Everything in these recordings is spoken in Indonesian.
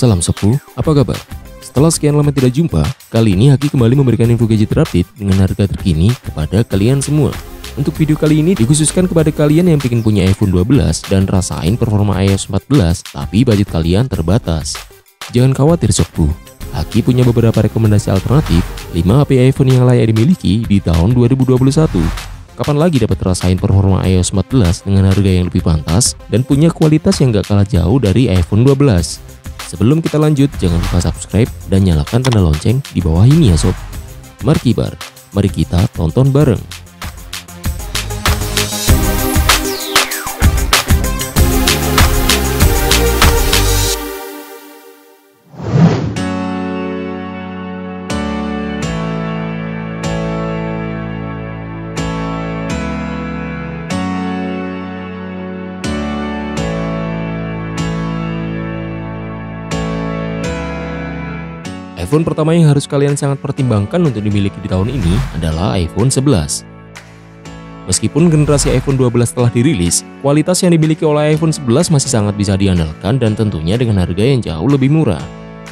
Salam Sepuh, apa kabar? Setelah sekian lama tidak jumpa, kali ini Haki kembali memberikan info gadget terupdate dengan harga terkini kepada kalian semua. Untuk video kali ini dikhususkan kepada kalian yang ingin punya iPhone 12 dan rasain performa iOS 14, tapi budget kalian terbatas. Jangan khawatir Sepuh, Haki punya beberapa rekomendasi alternatif 5 HP iPhone yang layak dimiliki di tahun 2021. Kapan lagi dapat rasain performa iOS 14 dengan harga yang lebih pantas dan punya kualitas yang gak kalah jauh dari iPhone 12. Sebelum kita lanjut, jangan lupa subscribe dan nyalakan tanda lonceng di bawah ini ya sob. Markibar, mari kita tonton bareng. iPhone pertama yang harus kalian sangat pertimbangkan untuk dimiliki di tahun ini adalah iPhone 11. Meskipun generasi iPhone 12 telah dirilis, kualitas yang dimiliki oleh iPhone 11 masih sangat bisa diandalkan dan tentunya dengan harga yang jauh lebih murah.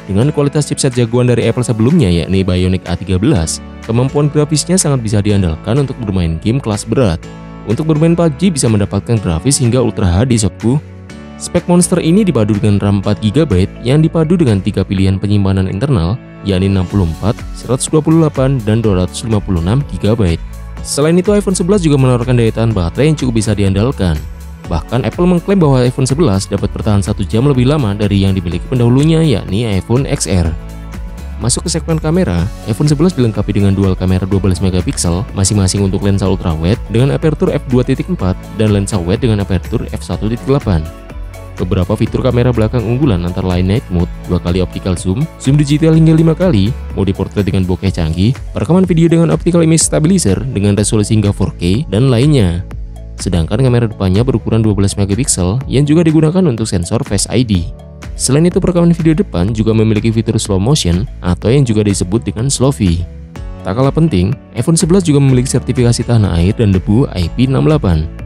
Dengan kualitas chipset jagoan dari Apple sebelumnya yakni Bionic A13, kemampuan grafisnya sangat bisa diandalkan untuk bermain game kelas berat. Untuk bermain PUBG bisa mendapatkan grafis hingga Ultra HD sobku. Spek monster ini dipadu dengan RAM 4GB yang dipadu dengan 3 pilihan penyimpanan internal, yakni 64, 128, dan 256GB. Selain itu, iPhone 11 juga menawarkan daya tahan baterai yang cukup bisa diandalkan. Bahkan Apple mengklaim bahwa iPhone 11 dapat bertahan 1 jam lebih lama dari yang dimiliki pendahulunya, yakni iPhone XR. Masuk ke segmen kamera, iPhone 11 dilengkapi dengan dual kamera 12MP masing-masing untuk lensa ultrawide dengan aperture f2.4 dan lensa wide dengan aperture f1.8. Beberapa fitur kamera belakang unggulan antara lain night mode, 2 kali optical zoom, zoom digital hingga 5 kali, mode portrait dengan bokeh canggih, perekaman video dengan optical image stabilizer dengan resolusi hingga 4K, dan lainnya. Sedangkan kamera depannya berukuran 12MP yang juga digunakan untuk sensor Face ID. Selain itu, perekaman video depan juga memiliki fitur slow motion atau yang juga disebut dengan Slow-V. Tak kalah penting, iPhone 11 juga memiliki sertifikasi tahan air dan debu IP68.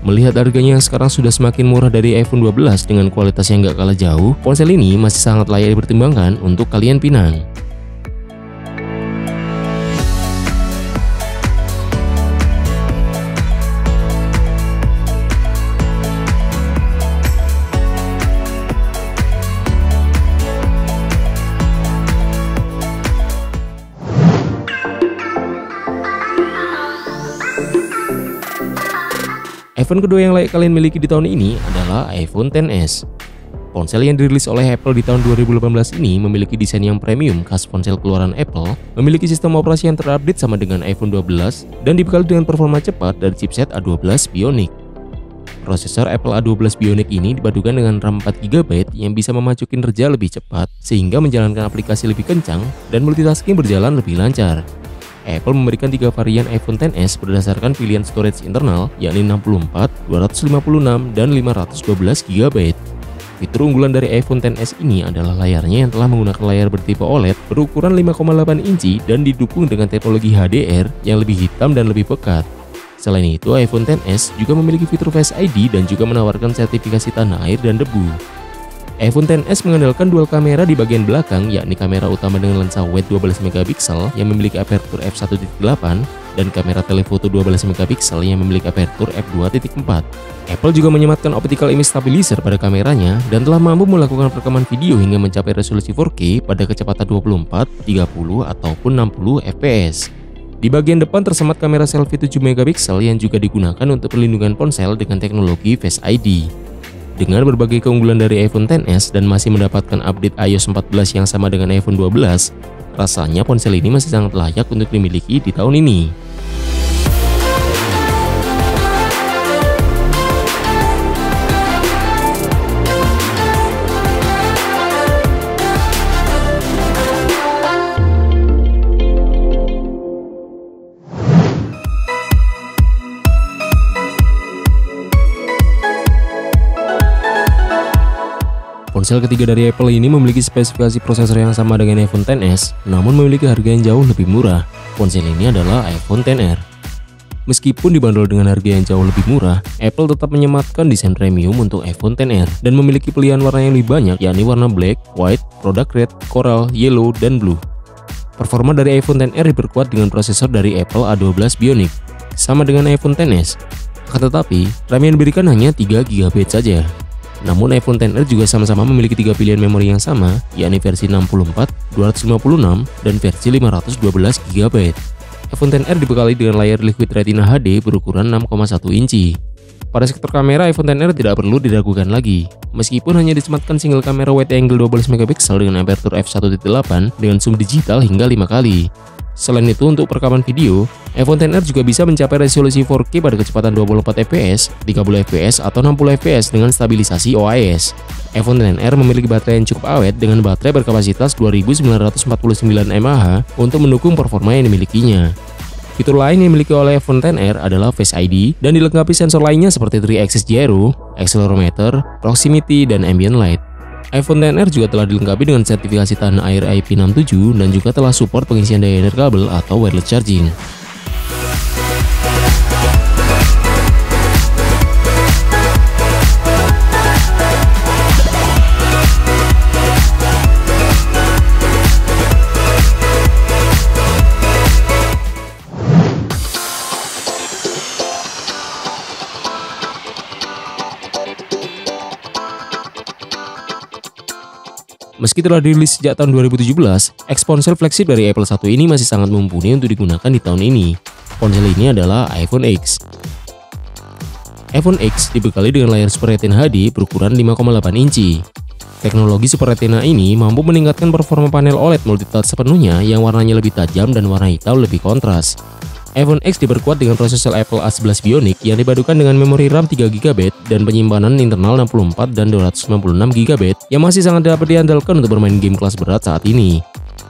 Melihat harganya yang sekarang sudah semakin murah dari iPhone 12 dengan kualitas yang gak kalah jauh, ponsel ini masih sangat layak dipertimbangkan untuk kalian pinang. iPhone kedua yang layak kalian miliki di tahun ini adalah iPhone XS. Ponsel yang dirilis oleh Apple di tahun 2018 ini memiliki desain yang premium khas ponsel keluaran Apple, memiliki sistem operasi yang terupdate sama dengan iPhone 12, dan dibekali dengan performa cepat dari chipset A12 Bionic. Prosesor Apple A12 Bionic ini dipadukan dengan RAM 4GB yang bisa memacu kinerja lebih cepat, sehingga menjalankan aplikasi lebih kencang dan multitasking berjalan lebih lancar. Apple memberikan 3 varian iPhone XS berdasarkan pilihan storage internal, yakni 64, 256, dan 512GB. Fitur unggulan dari iPhone XS ini adalah layarnya yang telah menggunakan layar bertipe OLED berukuran 5,8 inci dan didukung dengan teknologi HDR yang lebih hitam dan lebih pekat. Selain itu, iPhone XS juga memiliki fitur Face ID dan juga menawarkan sertifikasi tanah air dan debu. iPhone XS mengandalkan dual kamera di bagian belakang, yakni kamera utama dengan lensa wide 12MP yang memiliki aperture f1.8 dan kamera telefoto 12MP yang memiliki aperture f2.4. Apple juga menyematkan optical image stabilizer pada kameranya dan telah mampu melakukan perekaman video hingga mencapai resolusi 4K pada kecepatan 24, 30, ataupun 60 fps. Di bagian depan tersemat kamera selfie 7MP yang juga digunakan untuk perlindungan ponsel dengan teknologi Face ID. Dengan berbagai keunggulan dari iPhone XS dan masih mendapatkan update iOS 14 yang sama dengan iPhone 12, rasanya ponsel ini masih sangat layak untuk dimiliki di tahun ini. Ponsel ketiga dari Apple ini memiliki spesifikasi prosesor yang sama dengan iPhone XS, namun memiliki harga yang jauh lebih murah. Ponsel ini adalah iPhone XR. Meskipun dibanderol dengan harga yang jauh lebih murah, Apple tetap menyematkan desain premium untuk iPhone XR dan memiliki pilihan warna yang lebih banyak, yakni warna black, white, product red, coral, yellow, dan blue. Performa dari iPhone XR diperkuat dengan prosesor dari Apple A12 Bionic, sama dengan iPhone XS. Akan tetapi, RAM yang diberikan hanya 3 GB saja. Namun iPhone XR juga sama-sama memiliki 3 pilihan memori yang sama, yakni versi 64, 256, dan versi 512 GB. iPhone XR dibekali dengan layar Liquid Retina HD berukuran 6,1 inci. Pada sektor kamera, iPhone XR tidak perlu diragukan lagi. Meskipun hanya disematkan single kamera wide angle 12 megapiksel dengan aperture f1.8 dengan zoom digital hingga 5 kali. Selain itu, untuk perekaman video, iPhone XR juga bisa mencapai resolusi 4K pada kecepatan 24 fps, 30 fps, atau 60 fps dengan stabilisasi OIS. iPhone XR memiliki baterai yang cukup awet dengan baterai berkapasitas 2949 mAh untuk mendukung performa yang dimilikinya. Fitur lain yang dimiliki oleh iPhone XR adalah Face ID dan dilengkapi sensor lainnya seperti 3-axis gyro, accelerometer, proximity, dan ambient light. iPhone XR juga telah dilengkapi dengan sertifikasi tahan air IP67 dan juga telah support pengisian daya nirkabel atau wireless charging. Meski telah dirilis sejak tahun 2017, ponsel flagship dari Apple 1 ini masih sangat mumpuni untuk digunakan di tahun ini. Ponsel ini adalah iPhone X. iPhone X dibekali dengan layar Super Retina HD berukuran 5,8 inci. Teknologi Super Retina ini mampu meningkatkan performa panel OLED multitouch sepenuhnya yang warnanya lebih tajam dan warna hitam lebih kontras. iPhone X diperkuat dengan prosesor Apple A11 Bionic yang dipadukan dengan memori RAM 3 GB dan penyimpanan internal 64 dan 256 GB yang masih sangat dapat diandalkan untuk bermain game kelas berat saat ini.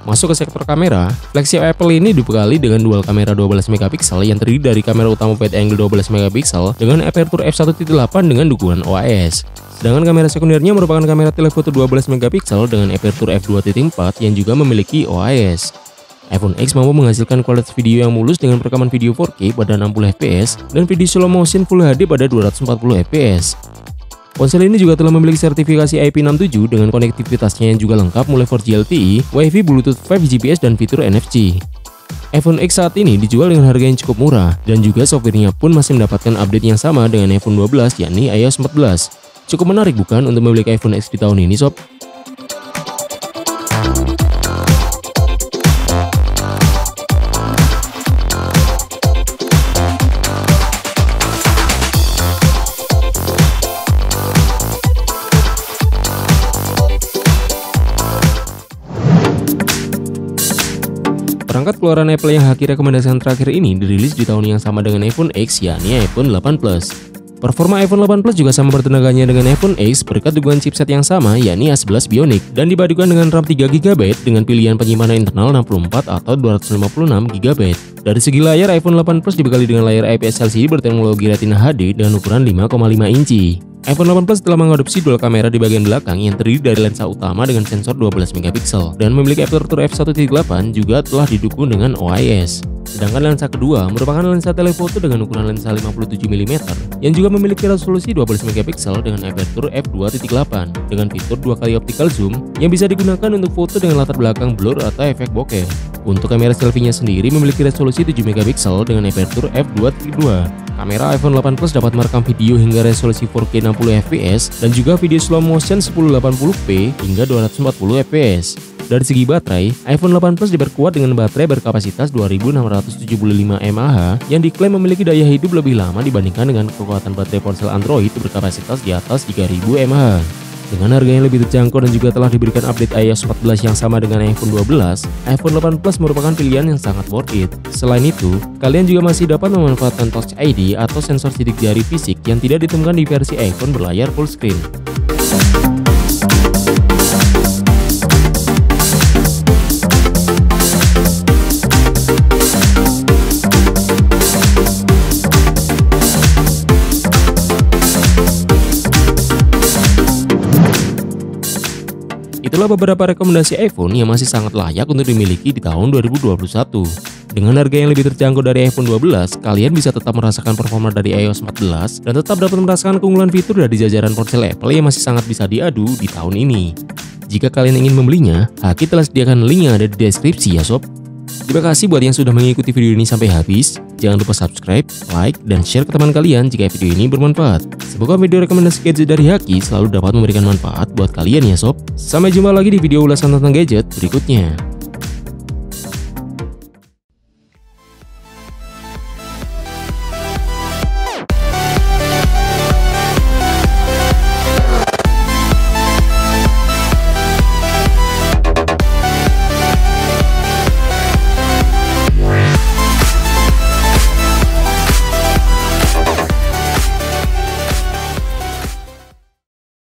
Masuk ke sektor kamera, flagship Apple ini dibekali dengan dual kamera 12 megapiksel yang terdiri dari kamera utama wide angle 12 megapiksel dengan aperture f1.8 dengan dukungan OIS. Sedangkan kamera sekundernya merupakan kamera telefoto 12 megapiksel dengan aperture f2.4 yang juga memiliki OIS. iPhone X mampu menghasilkan kualitas video yang mulus dengan perekaman video 4K pada 60 fps dan video slow motion Full HD pada 240 fps. Ponsel ini juga telah memiliki sertifikasi IP67 dengan konektivitasnya yang juga lengkap mulai 4G LTE, Wi-Fi, Bluetooth 5, GPS, dan fitur NFC. iPhone X saat ini dijual dengan harga yang cukup murah dan juga softwarenya pun masih mendapatkan update yang sama dengan iPhone 12 yakni iOS 14. Cukup menarik bukan untuk memiliki iPhone X di tahun ini, sob? Perangkat keluaran Apple yang Haki rekomendasikan terakhir ini dirilis di tahun yang sama dengan iPhone X, yakni iPhone 8 Plus. Performa iPhone 8 Plus juga sama bertenaganya dengan iPhone X berkat dukungan chipset yang sama, yakni A11 Bionic, dan dipadukan dengan RAM 3 GB dengan pilihan penyimpanan internal 64 atau 256 GB. Dari segi layar, iPhone 8 Plus dibekali dengan layar IPS LCD berteknologi Retina HD dengan ukuran 5,5 inci. iPhone 8 Plus telah mengadopsi dual kamera di bagian belakang yang terdiri dari lensa utama dengan sensor 12 megapiksel dan memiliki aperture f1.8 juga telah didukung dengan OIS. Sedangkan lensa kedua merupakan lensa telefoto dengan ukuran lensa 57 mm yang juga memiliki resolusi 12 megapiksel dengan aperture f2.8 dengan fitur 2x optical zoom yang bisa digunakan untuk foto dengan latar belakang blur atau efek bokeh. Untuk kamera selfie-nya sendiri memiliki resolusi 7 megapiksel dengan aperture f2.2. Kamera iPhone 8 Plus dapat merekam video hingga resolusi 4K 60 fps dan juga video slow motion 1080p hingga 240 fps. Dari segi baterai, iPhone 8 Plus diperkuat dengan baterai berkapasitas 2675 mAh yang diklaim memiliki daya hidup lebih lama dibandingkan dengan kekuatan baterai ponsel Android berkapasitas di atas 3000 mAh. Dengan harga yang lebih terjangkau dan juga telah diberikan update iOS 14 yang sama dengan iPhone 12, iPhone 8 Plus merupakan pilihan yang sangat worth it. Selain itu, kalian juga masih dapat memanfaatkan Touch ID atau sensor sidik jari fisik yang tidak ditemukan di versi iPhone berlayar full screen. Itulah beberapa rekomendasi iPhone yang masih sangat layak untuk dimiliki di tahun 2021. Dengan harga yang lebih terjangkau dari iPhone 12, kalian bisa tetap merasakan performa dari iOS 14 dan tetap dapat merasakan keunggulan fitur dari jajaran ponsel Apple yang masih sangat bisa diadu di tahun ini. Jika kalian ingin membelinya, Haki telah sediakan link yang ada di deskripsi ya sob. Terima kasih buat yang sudah mengikuti video ini sampai habis. Jangan lupa subscribe, like, dan share ke teman kalian jika video ini bermanfaat. Semoga video rekomendasi gadget dari Haki selalu dapat memberikan manfaat buat kalian ya sob. Sampai jumpa lagi di video ulasan tentang gadget berikutnya.